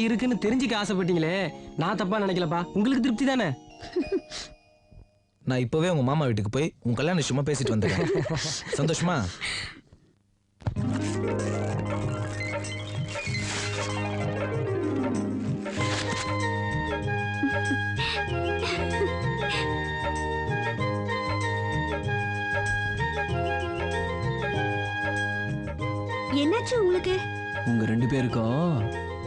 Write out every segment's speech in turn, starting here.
இருக்குன்னு தெரிஞ்சுக்க ஆசைப்பட்டீங்களே, நான் தப்பா நினைக்கலப்பா. உங்களுக்கு திருப்தி தானே? நான் இப்பவே உங்க மாமா வீட்டுக்கு போய் உங்க கல்யாண விஷயமா பேசிட்டு வந்துட்டேன். சந்தோஷமா? என்னாச்சு உங்களுக்கு? உங்க 2 பேருக்கும்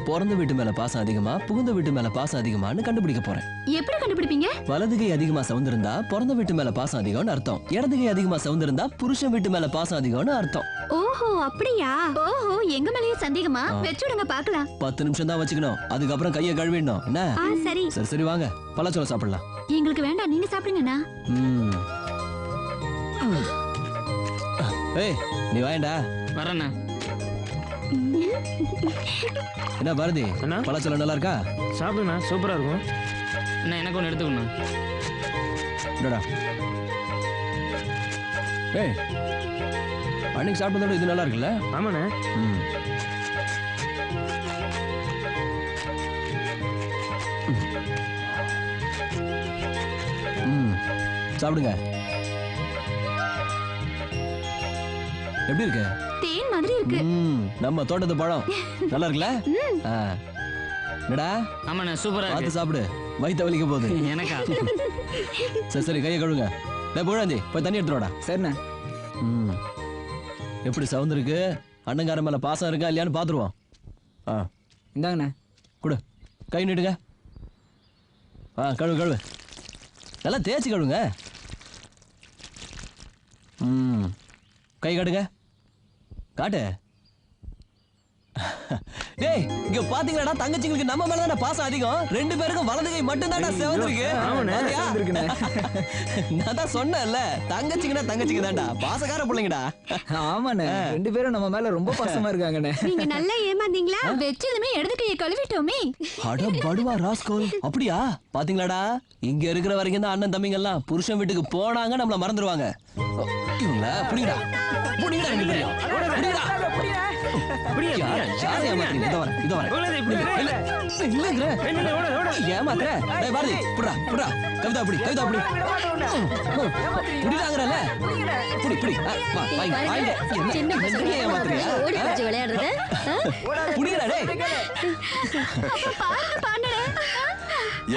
பிறந்த வீட்டு மேல பாசம் அதிகமா, புகுந்த வீட்டு மேல பாசம் அதிகமான்னு கண்டுபிடிக்க போறேன். எப்படி கண்டுபிடிப்பீங்க? வலது கை அதிகமா சவுந்திருந்தா பிறந்த வீட்டு மேல பாசம் அதிகம்னு அர்த்தம். இடது கை அதிகமா சவுந்திருந்தா புருஷன் வீட்டு மேல பாசம் அதிகம்னு அர்த்தம். ஓஹோ, அப்படியா? ஓஹோ, எங்க மேலயே சந்தேகமா? வெச்சுடுங்க பார்க்கலாம். 10 நிமிஷம் தான் வச்சுக்கணும். அதுக்கப்புறம் கையை கழுவிடணும். என்ன? சரி சரி சரி, வாங்க பழச்சோளம் சாப்பிடலாம். எங்களுக்கு வேண்டாம், நீங்க சாப்பிடுங்கண்ணா. ஏய், நீ வாயண்டா. வரேண்ணா. என்ன பாரதி, பழச்சோளம் நல்லா இருக்கா? சாப்பிடுண்ணா, சூப்பரா இருக்கும். என்ன எனக்கு ஒன்று எடுத்துக்கணும். ஏய், அன்னைக்கு சாப்பிட்டதோட இது நல்லா இருக்குல்ல? ஆமாண்ணே. சாப்பிடுங்க. எப்படி இருக்கு? தேன் மாதிரி இருக்கு. நம்ம தோட்டத்து பழம் நல்லா இருக்குல்ல? என்னடா? ஆமாண்ணே, சூப்பரா இருக்கு. பார்த்து சாப்பிடு, வயித்த வலிக்க போகுது. எனக்கா? சரி சரி, கையை கழுவுங்க. புழாந்தி போய் தண்ணி எடுத்துருவாடா. சரிண்ணே. எப்படி சவுந்திருக்கு? அண்ணங்கார மேல பாசம் இருக்கா இல்லையான்னு பாத்துருவோம். இந்தாங்கண்ணே. கொடு, கை நீட்டுங்க. கழுவு கழுவு, நல்லா தேய்ச்சி கழுவுங்க. கை காட்டுங்க, காட்டு. டேய், இங்க பாத்தீங்களாடா, தங்கச்சிங்களுக்கு நம்ம மேலதான பாசம் அதிகம். 2 பேருக்கும் வலது கை மட்டும் தான்டா செவந்திருக்கு. நான் தான் சொன்னேன்ல, தங்கச்சிங்கன்னா தங்கச்சிக்கு தான்டா, பாசக்கார பிள்ளைங்கடா. ஆமாண்ணே, 2 பேரும் நம்ம மேல ரொம்ப பாசமா இருக்காங்கண்ணே. நீங்க நல்லா ஏமாந்தீங்களா? வெச்சதுமே இடது கையை கழுவிட்டோமே. அட படுவா ராஸ்கோல், அப்படியா? பாத்தீங்களாடா, இங்க இருக்கிற வரைக்கும் தான் அண்ணன் தம்பிங்க எல்லாம் புருஷன் வீட்டுக்கு போனாங்க நம்மள மறந்துடுவாங்க. இவங்கள புடிங்கடா, புடிங்கடா, 2 பேரையும் புடிங்கடா.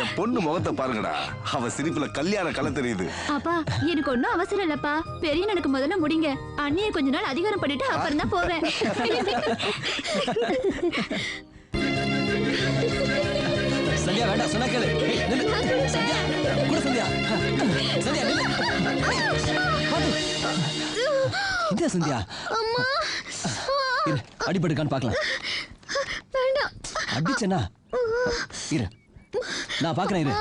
என் பொண்ணு முகத்தை பாருங்கடா, அவ சிரிப்புல கல்யாண கலை தெரியுது. அப்பா, எனக்கு ஒன்னும் அவசரம் இல்லப்பா. பெரிய எனக்கு முதல்ல முடிங்க. அண்ணியை கொஞ்ச நாள் அதிகாரம் பண்ணிட்டு அப்புறம் தான் போவேன். சந்தியா வேண்டாம், சொன்னா கேளு. சந்தியா கூட, சந்தியா சந்தியா இந்த சந்தியா அடிபட்டுக்கான்னு பாக்கலாம். அடிச்சனா இரு, நான் பாக்குறேன். இரு.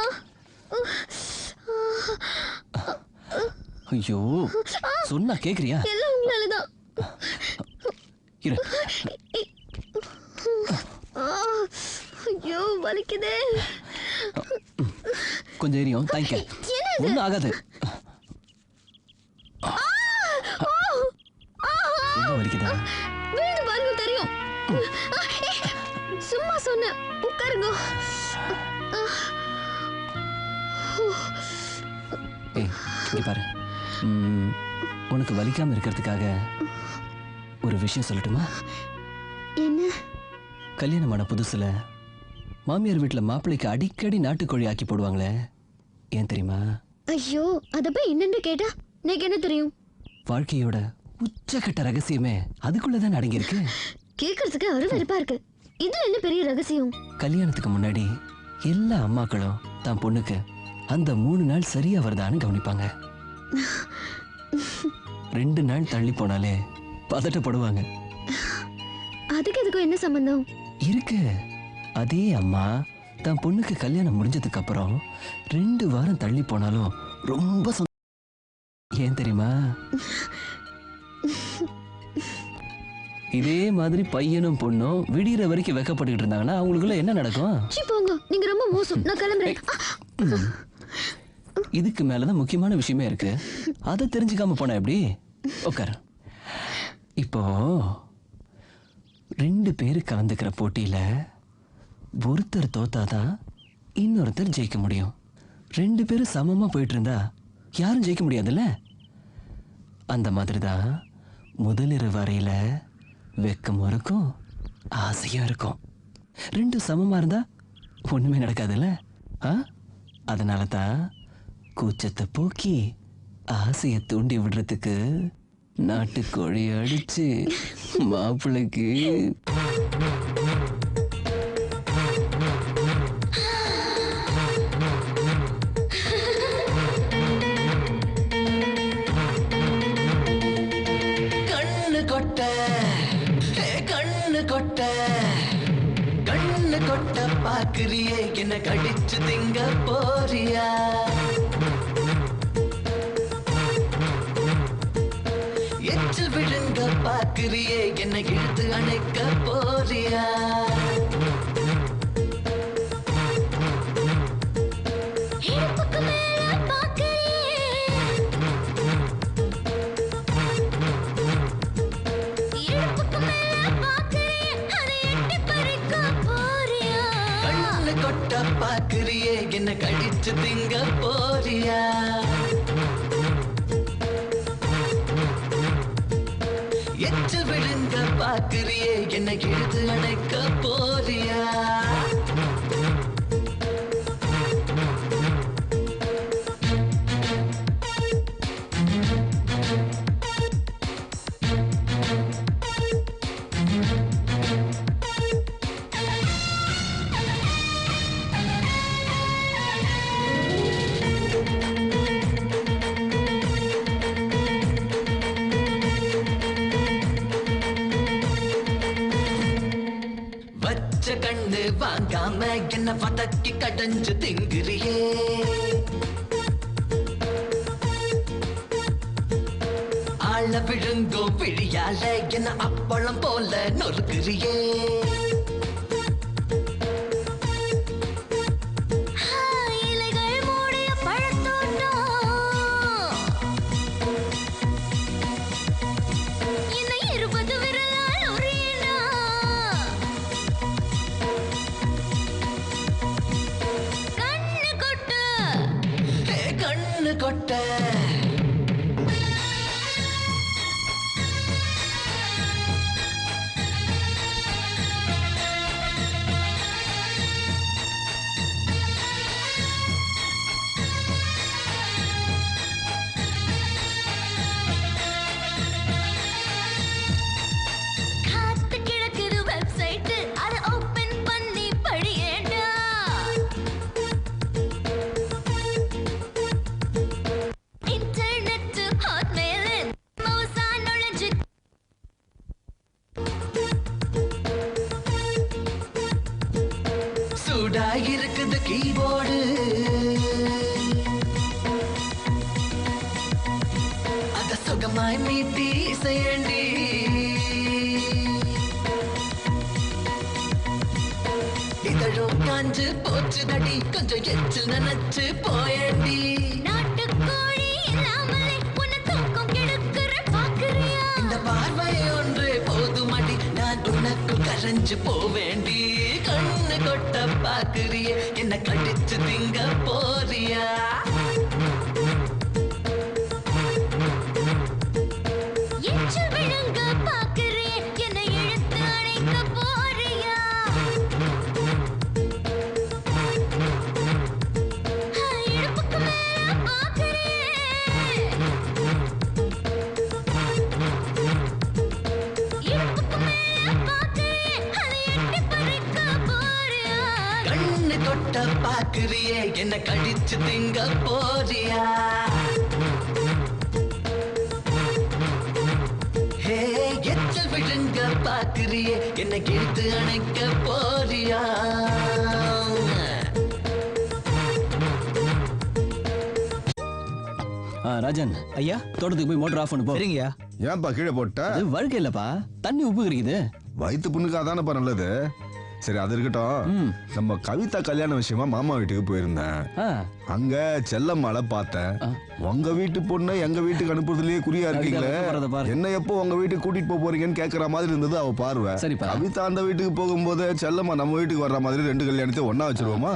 ஐயோ, சொன்னா கேக்குறியா? எல்லாம் உங்களாலதான். இரு. ஐயோ, வலிக்குதே. கொஞ்சம் ஏரியும் தாங்க, ஒன்னும் ஆகாது. வலிக்குதா? வீடு பாருங்க, தெரியும். சும்மா சொன்னேன், உட்காருங்க. ஏய், இங்க பாரு, உனக்கு வலிக்காம இருக்கிறதுக்காக ஒரு விஷயம் சொல்லட்டுமா? என்ன? கல்யாணமான புதுசுல மாமியார் வீட்டுல மாப்பிள்ளைக்கு அடிக்கடி நாட்டுக்கோழி ஆக்கி போடுவாங்களே, ஏன் தெரியுமா? ஐயோ, அத போய் என்னன்னு கேட்டா எனக்கு என்ன தெரியும்? வாழ்க்கையோட உச்சக்கட்ட ரகசியமே அதுக்குள்ளதான் அடங்கி இருக்கு. கேக்குறதுக்கு அருவருப்பா இருக்கு. இதுல என்ன பெரிய ரகசியம்? கல்யாணத்துக்கு முன்னாடி எல்லா அம்மாக்களும் தான் பொண்ணுக்கு அந்த 3 நாள் சரியா வருதான்னு கவனிப்பாங்க. 2 நாள் தள்ளி போனாலே பதட்டப்படுவாங்க. அதுக்கு எதுக்கும் என்ன சம்பந்தம் இருக்கு? அதே அம்மா தான் பொண்ணுக்கு கல்யாணம் முடிஞ்சதுக்கு அப்புறம் 2 வாரம் தள்ளி போனாலும் ரொம்ப ஏன் தெரியுமா? இதே மாதிரி பையனும் பொண்ணும் விடிகிற வரைக்கும் வெக்கப்பட்டுக்கிட்டு இருந்தாங்கன்னா அவங்களுக்குள்ள என்ன நடக்கும்? போங்க, நீங்க ரொம்ப மோசம். நான் கிளம்புறேன். இதுக்கு மேலதான் முக்கியமான விஷயமே இருக்கு. அதை தெரிஞ்சுக்காம போன எப்படி? உட்கார். இப்போ 2 பேரு கலந்துக்கிற போட்டியில ஒருத்தர் தோத்தாதான் இன்னொருத்தர் ஜெயிக்க முடியும். 2 பேரும் சமமா போயிட்டு இருந்தா யாரும் ஜெயிக்க முடியாதுல்ல. அந்த மாதிரி தான் முதலிரவு வரையில வெக்கமும் இருக்கும், ஆசையும் இருக்கும். 2 சமமா இருந்தா ஒண்ணுமே நடக்காதுல்ல. அதனால தான் கூச்சத்தை போக்கி ஆசையை தூண்டி விடுறதுக்கு நாட்டுக்கோழி அடிச்சு மாப்பிள்ளைக்கு கண்ணு கொட்ட பாக்குறியே என்ன கடிச்சு திங்க போறியா? எச்சில் விழுங்க பாக்குறியே என்ன இழுத்து அணைக்க போறியா? கொட்ட பாக்குறியே என்ன கடிச்சு திங்க போறியா? எச்சு விழுங்க பாக்குறியே என்ன இழுத்து அணைக்க போறியா? கண்ணு வாங்காம என்ன பதக்கி கடஞ்சு திங்குறியே? ஆள விழுங்கோ விழியால என்ன அப்பளம் போல நொறுக்குறியே? கொட்ட காத்து கிழக்குது வெப்சைட் அதை ஓபன் பண்ணி படியேடா. இருக்குது கீபோர்டு அத சுகமாய் மீட்டி செய்யண்டி. இதழும் காஞ்சு போச்சு தடி கொஞ்சம் எச்சில் நினைச்சு போயண்டி. நாட்டுக்கோழி இல்லாமலே உன்னை தூக்கம் கெடுக்கிற பாக்குறியா? இந்த பார்வை ஒன்று போதுமடி நான் உனக்கு கரைஞ்சு போவேண்டி. கண்ணு கொட்ட பாக்குறியே என்ன கடிச்சு திங்க போறியா? எச்சு விழுங்க பாக்குறியே என்ன இழுத்து அணைக்க போறியா? இடுப்புக்கு மேல பாக்குறியே இடுப்புக்கு மேல பாக்குறியே அதை எட்டி பறிக்க போறியா? கண்ணு கொட்ட பாக்குறியே என்ன கடிச்சு திங்க போறியா? ஹே எச்சல் விழுங்க பாக்குறியே என்ன இழுத்து அணைக்க போறியா? ராஜன் ஐயா, தோட்டத்துக்கு போய் மோட்டர் ஆஃப் பண்ணு போ. சரிங்கய்யா. ஏன்பா கீழே போட்ட? அது வழுக்க இல்லப்பா, தண்ணி உப்பு இருக்குது. வயிற்று புண்ணுக்கு அதானப்பா நல்லது. சரி அது இருக்கட்டும். நம்ம கவிதா கல்யாண விஷயமா மாமா வீட்டுக்கு போயிருந்தேன். ஆ, அங்க செல்லம்மாளை பார்த்தேன். உங்க வீட்டு பொண்ணு எங்க வீட்டுக்கு அனுப்புறதுலயே குறியா இருக்கீங்களே, வரத பாரு. என்ன எப்போ உங்க வீட்டுக்கு கூட்டிட்டு போறீங்கன்னு கேக்குற மாதிரி இருந்தது அவ பார்வை. சரிப்பா. கவிதா அந்த வீட்டுக்கு போகும்போது செல்லம்மா நம்ம வீட்டுக்கு வர்ற மாதிரி 2 கல்யாணத்தை ஒண்ணா வச்சிருவோமா?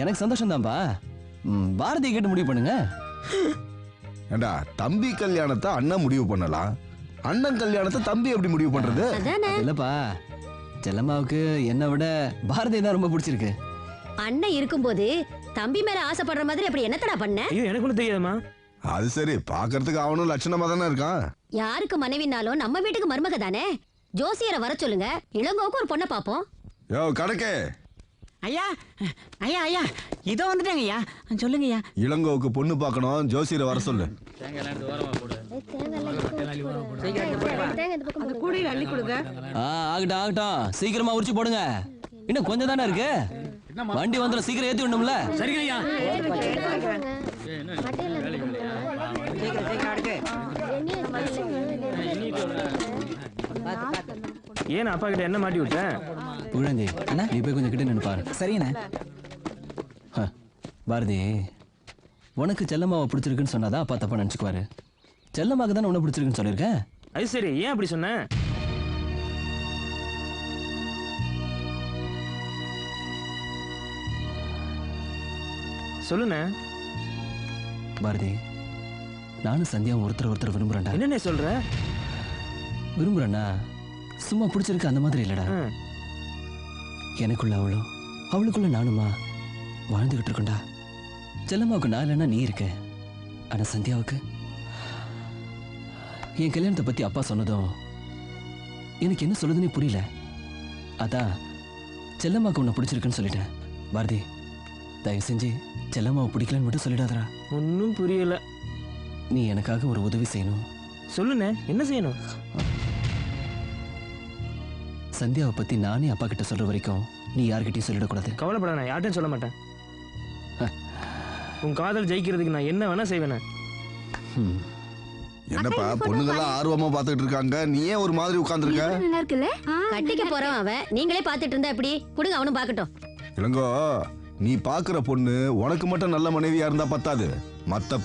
எனக்கு சந்தோஷம் தான்ப்பா. பாரதியை கேட்டு முடிவு பண்ணுங்க. ஏண்டா தம்பி கல்யாணத்தை அண்ணன் முடிவு பண்ணலாம், அண்ணன் கல்யாணத்தை தம்பி எப்படி முடிவு பண்றது? இல்லப்பா, செல்லம்மாவுக்கு என்னை விட பாரதி தான் ரொம்ப பிடிச்சிருக்கு. அண்ணன் இருக்கும்போது தம்பி மேல ஆசைப்படுற மாதிரி அப்படி என்னத்தடா பண்ண? ஐயோ எனக்கு ஒன்றும் தெரியாதுமா. அது சரி, பாக்குறதுக்கு அவனும் லட்சணமா தானே இருக்கான். யாருக்கு மனைவினாலும் நம்ம வீட்டுக்கு மருமக தானே. ஜோசியரை வர சொல்லுங்க, இளங்கோவுக்கு ஒரு பொண்ணை பாப்போம். யோ கணக்கே. ஐயா ஐயா ஐயா இதோ வந்துட்டாங்க ஐயா. சொல்லுங்க ஐயா. இளங்கோவுக்கு பொண்ணு பார்க்கணும், ஜோசியரை வர சொல்லு. ஆகட்டும் ஆகட்டும், சீக்கிரமா உரிச்சு போடுங்க. இன்னும் கொஞ்சம் தானே இருக்கு. வண்டி வந்துடும், சீக்கிரம் ஏத்தி விடணும்ல. சரிங்க ஐயா. ஏன் அப்பா கிட்ட என்ன மாட்டி விட்டேன்? புகழேந்தி, நீ போய் கொஞ்சம் கிட்ட நின்னு பாரு. சரிண்ணே. பாரதி, உனக்கு செல்லம்மாவை பிடிச்சிருக்குன்னு சொன்னாதான் அப்பா தப்பா நினைச்சுக்குவாரு. செல்லம்மாக்கு தானே உன்னை பிடிச்சிருக்குன்னு சொல்லியிருக்கேன். அது சரி, ஏன் அப்படி சொன்ன? சொல்லுண்ணே. பாரதி, நானும் சந்தியாவும் ஒருத்தர் விரும்புறேன்டா. என்னண்ணே சொல்ற? விரும்புறேன்னா சும்மா பிடிச்சிருக்கு அந்த மாதிரி இல்லடா. எனக்குள்ள அவளும் அவளுக்குள்ள நானுமா வாழ்ந்துகிட்டு இருக்கோம்டா. செல்லம்மாவுக்கு நான் இல்லைன்னா நீ இருக்க. ஆனா சந்தியாவுக்கு என் கல்யாணத்தை பத்தி அப்பா சொன்னதும் எனக்கு என்ன சொல்லுதுன்னே புரியல. அதான் செல்லம்மாவுக்கு உன்னை பிடிச்சிருக்குன்னு சொல்லிட்டேன். பாரதி, தயவு செஞ்சு செல்லம்மாவை பிடிக்கலன்னு மட்டும் சொல்லிடாதடா. ஒன்னும் புரியல. நீ எனக்காக ஒரு உதவி செய்யணும். சொல்லுண்ணே, என்ன செய்யணும்? சந்தியாவை பத்தி நானே அப்பா கிட்ட சொல்ற வரைக்கும் நீ யார்கிட்டயும் சொல்லிடக்கூடாது. கவலைப்பட, நான் யார்ட்டையும் சொல்ல மாட்டேன். உன் காதல் ஜெயிக்கிறதுக்கு நான் என்ன வேணா செய்வேனே. என்னப்பா பொண்ணுங்கெல்லாம் ஆர்வமா பாத்துட்டு இருக்காங்க, நீ ஏன் ஒரு மாதிரி உட்கார்ந்துருக்க? நல்லா இருக்குல்ல? கட்டிக்க போறவன் அவன், நீங்களே பாத்துட்டு இருந்தா எப்படி? கொடுங்க, அவனும் பாக்கட்டும். இளங்கோ, நீ பாக்குற பொண்ணு உனக்கு மட்டும் நல்ல மனைவியா இருந்தா பத்தாது, மத்த